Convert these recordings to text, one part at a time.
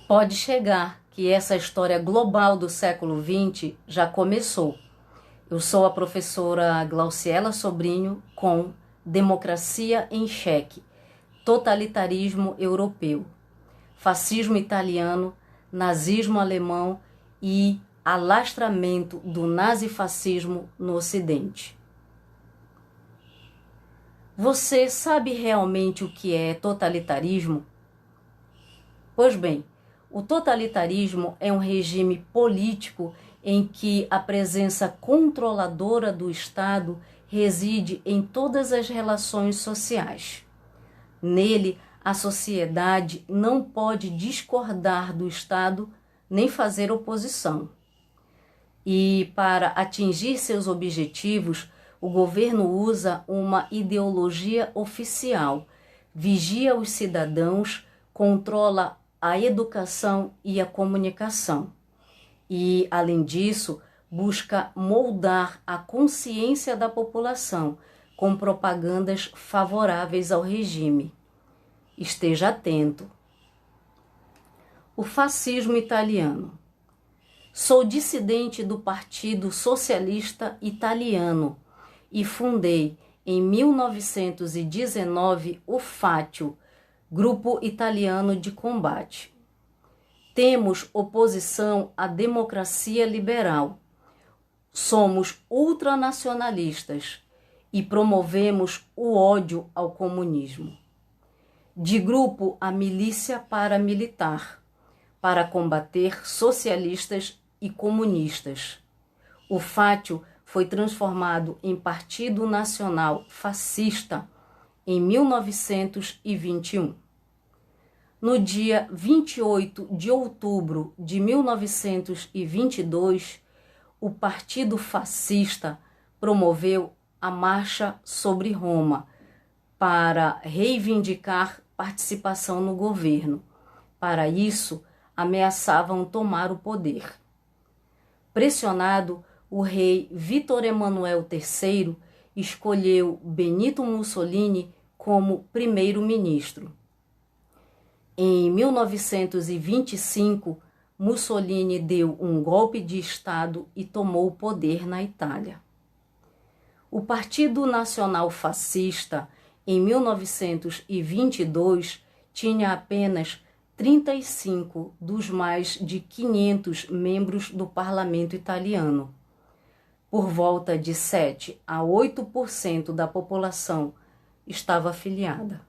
Pode chegar que essa história global do século XX já começou. Eu sou a professora Glauciela Sobrinho com Democracia em Xeque, Totalitarismo Europeu, Fascismo Italiano, Nazismo Alemão e alastramento do nazifascismo no Ocidente. Você sabe realmente o que é totalitarismo? Pois bem, o totalitarismo é um regime político em que a presença controladora do Estado reside em todas as relações sociais. Nele, a sociedade não pode discordar do Estado nem fazer oposição. E, para atingir seus objetivos, o governo usa uma ideologia oficial, vigia os cidadãos, controla a educação e a comunicação. E, além disso, busca moldar a consciência da população com propagandas favoráveis ao regime. Esteja atento. O fascismo italiano. Sou dissidente do Partido Socialista Italiano e fundei em 1919 o Fátio, Grupo Italiano de Combate. Temos oposição à democracia liberal. Somos ultranacionalistas e promovemos o ódio ao comunismo. De grupo a milícia paramilitar, para combater socialistas e comunistas. O Fátio foi transformado em Partido Nacional Fascista em 1921. No dia 28 de outubro de 1922, o Partido Fascista promoveu a Marcha sobre Roma para reivindicar participação no governo. Para isso, ameaçavam tomar o poder. Pressionado, o rei Vítor Emanuel III escolheu Benito Mussolini como primeiro-ministro. Em 1925, Mussolini deu um golpe de Estado e tomou o poder na Itália. O Partido Nacional Fascista, em 1922, tinha apenas 35 dos mais de 500 membros do parlamento italiano. Por volta de 7 a 8% da população estava afiliada.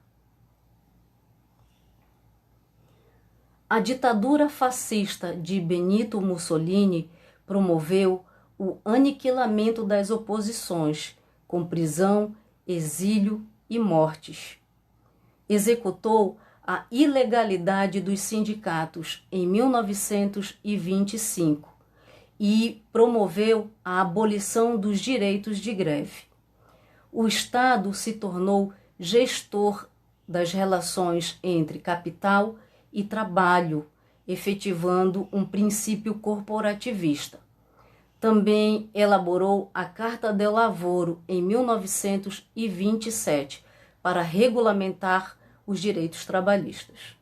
A ditadura fascista de Benito Mussolini promoveu o aniquilamento das oposições, com prisão, exílio e mortes. Executou a ilegalidade dos sindicatos em 1925 e promoveu a abolição dos direitos de greve. O Estado se tornou gestor das relações entre capital e trabalho, efetivando um princípio corporativista. Também elaborou a Carta del Lavoro em 1927 para regulamentar os direitos trabalhistas.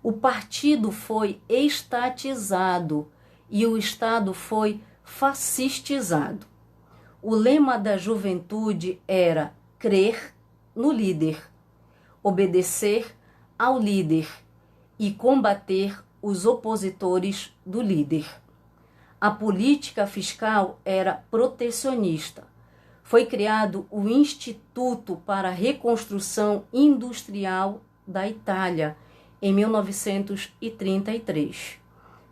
O partido foi estatizado e o Estado foi fascistizado. O lema da juventude era crer no líder, obedecer ao líder e combater os opositores do líder. A política fiscal era protecionista. Foi criado o Instituto para a Reconstrução Industrial da Itália, em 1933,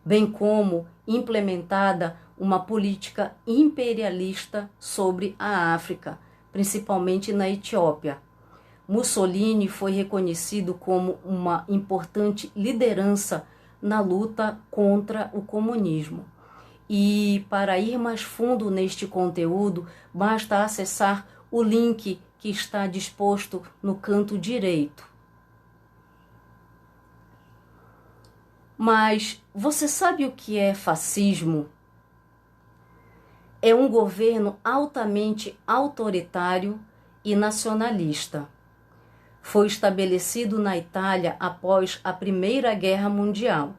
bem como implementada uma política imperialista sobre a África, principalmente na Etiópia. Mussolini foi reconhecido como uma importante liderança na luta contra o comunismo. E para ir mais fundo neste conteúdo, basta acessar o link que está disposto no canto direito. Mas você sabe o que é fascismo? É um governo altamente autoritário e nacionalista. Foi estabelecido na Itália após a Primeira Guerra Mundial.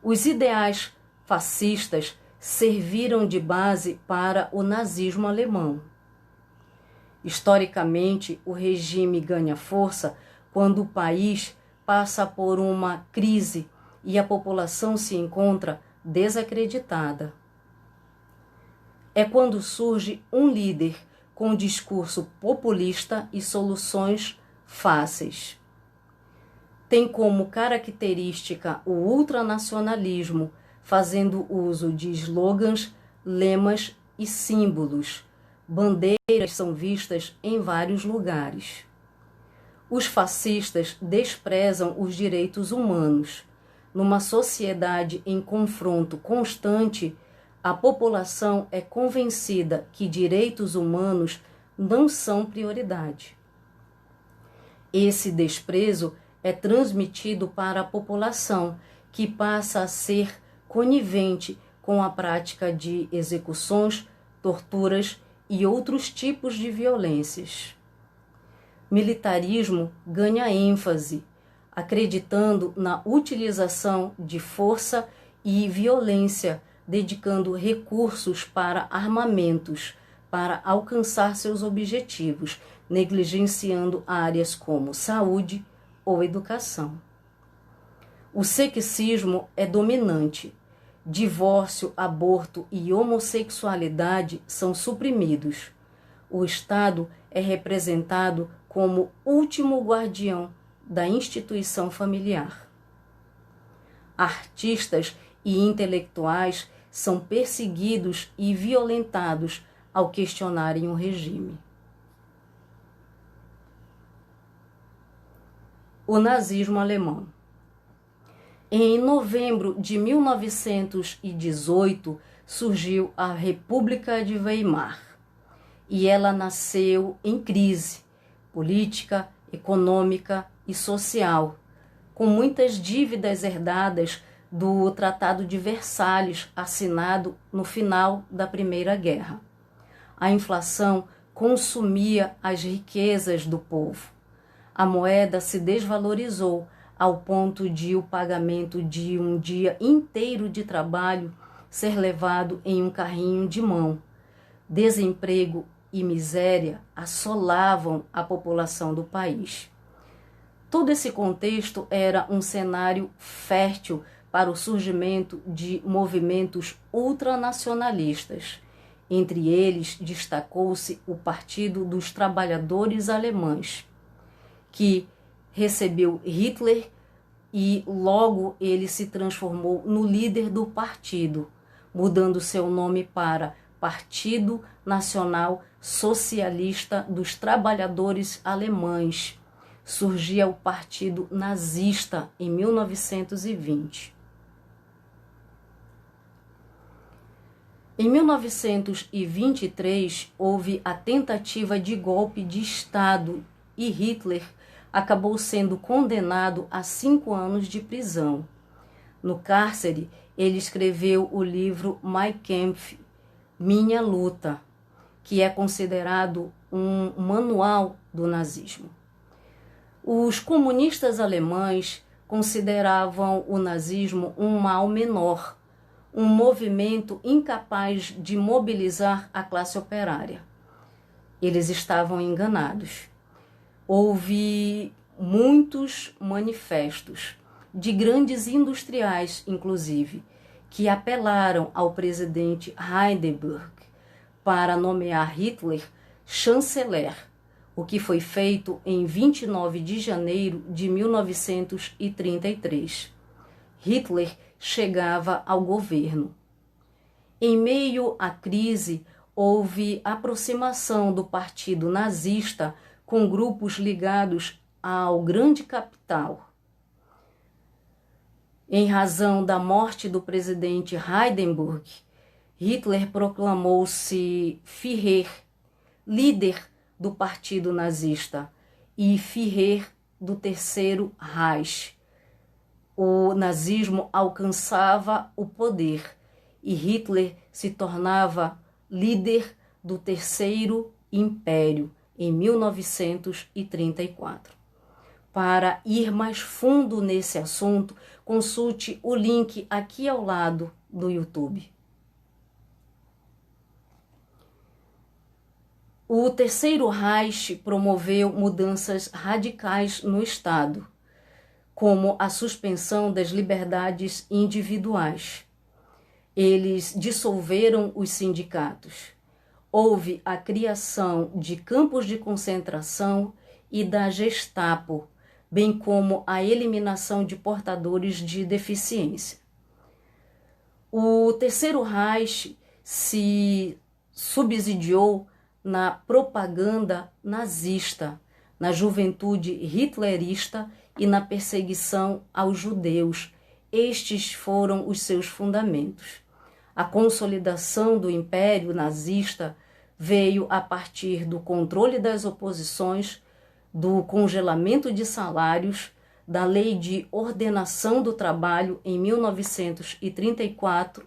Os ideais fascistas serviram de base para o nazismo alemão. Historicamente, o regime ganha força quando o país passa por uma crise e a população se encontra desacreditada. É quando surge um líder com discurso populista e soluções fáceis. Tem como característica o ultranacionalismo, fazendo uso de slogans, lemas e símbolos. Bandeiras são vistas em vários lugares. Os fascistas desprezam os direitos humanos. Numa sociedade em confronto constante, a população é convencida que direitos humanos não são prioridade. Esse desprezo é transmitido para a população, que passa a ser conivente com a prática de execuções, torturas e outros tipos de violências. Militarismo ganha ênfase, acreditando na utilização de força e violência, dedicando recursos para armamentos para alcançar seus objetivos, negligenciando áreas como saúde ou educação. O sexismo é dominante. Divórcio, aborto e homossexualidade são suprimidos. O Estado é representado como último guardião da instituição familiar. Artistas e intelectuais são perseguidos e violentados ao questionarem o regime. O nazismo alemão. Em novembro de 1918, surgiu a República de Weimar, e ela nasceu em crise política, econômica e social, com muitas dívidas herdadas do Tratado de Versalhes, assinado no final da Primeira Guerra. A inflação consumia as riquezas do povo. A moeda se desvalorizou ao ponto de o pagamento de um dia inteiro de trabalho ser levado em um carrinho de mão. Desemprego e miséria assolavam a população do país. Todo esse contexto era um cenário fértil para o surgimento de movimentos ultranacionalistas. Entre eles, destacou-se o Partido dos Trabalhadores Alemães, que recebeu Hitler e logo ele se transformou no líder do partido, mudando seu nome para Partido Nacional Socialista dos Trabalhadores Alemães. Surgia o Partido Nazista em 1920. Em 1923, houve a tentativa de golpe de Estado e Hitler acabou sendo condenado a 5 anos de prisão. No cárcere, ele escreveu o livro Mein Kampf, Minha Luta, que é considerado um manual do nazismo. Os comunistas alemães consideravam o nazismo um mal menor, um movimento incapaz de mobilizar a classe operária. Eles estavam enganados. Houve muitos manifestos, de grandes industriais, inclusive, que apelaram ao presidente Hindenburg para nomear Hitler chanceler, o que foi feito em 29 de janeiro de 1933. Hitler chegava ao governo. Em meio à crise, houve aproximação do partido nazista com grupos ligados ao grande capital. Em razão da morte do presidente Hindenburg, Hitler proclamou-se Führer, líder do partido nazista, e Führer do Terceiro Reich. O nazismo alcançava o poder e Hitler se tornava líder do Terceiro Império em 1934. Para ir mais fundo nesse assunto, consulte o link aqui ao lado do YouTube. O Terceiro Reich promoveu mudanças radicais no Estado, como a suspensão das liberdades individuais. Eles dissolveram os sindicatos. Houve a criação de campos de concentração e da Gestapo, bem como a eliminação de portadores de deficiência. O Terceiro Reich se subsidiou na propaganda nazista, na juventude hitlerista e na perseguição aos judeus. Estes foram os seus fundamentos. A consolidação do Império nazista veio a partir do controle das oposições, do congelamento de salários, da Lei de Ordenação do Trabalho em 1934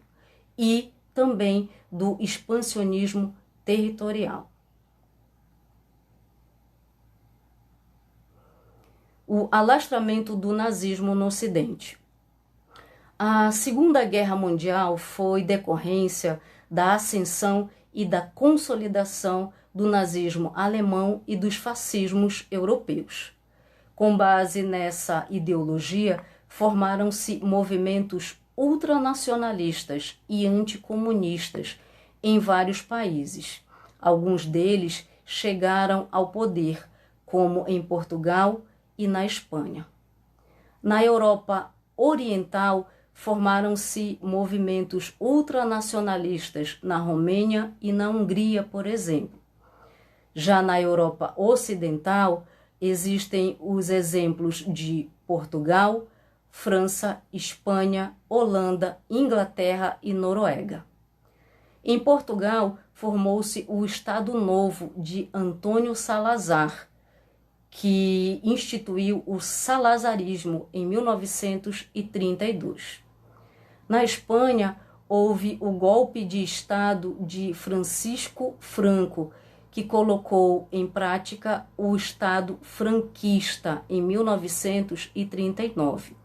e também do expansionismo territorial. O alastramento do nazismo no Ocidente. A Segunda Guerra Mundial foi decorrência da ascensão e da consolidação do nazismo alemão e dos fascismos europeus. Com base nessa ideologia, formaram-se movimentos ultranacionalistas e anticomunistas em vários países. Alguns deles chegaram ao poder, como em Portugal e na Espanha. Na Europa Oriental, formaram-se movimentos ultranacionalistas na Romênia e na Hungria, por exemplo. Já na Europa Ocidental, existem os exemplos de Portugal, França, Espanha, Holanda, Inglaterra e Noruega. Em Portugal, formou-se o Estado Novo de Antônio Salazar, que instituiu o salazarismo em 1932. Na Espanha, houve o golpe de Estado de Francisco Franco, que colocou em prática o Estado franquista em 1939.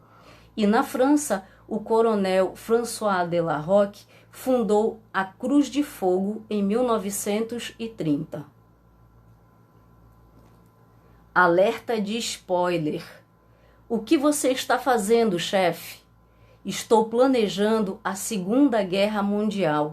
E na França, o coronel François de la Roque fundou a Cruz de Fogo em 1930. Alerta de spoiler. O que você está fazendo, chefe? Estou planejando a Segunda Guerra Mundial.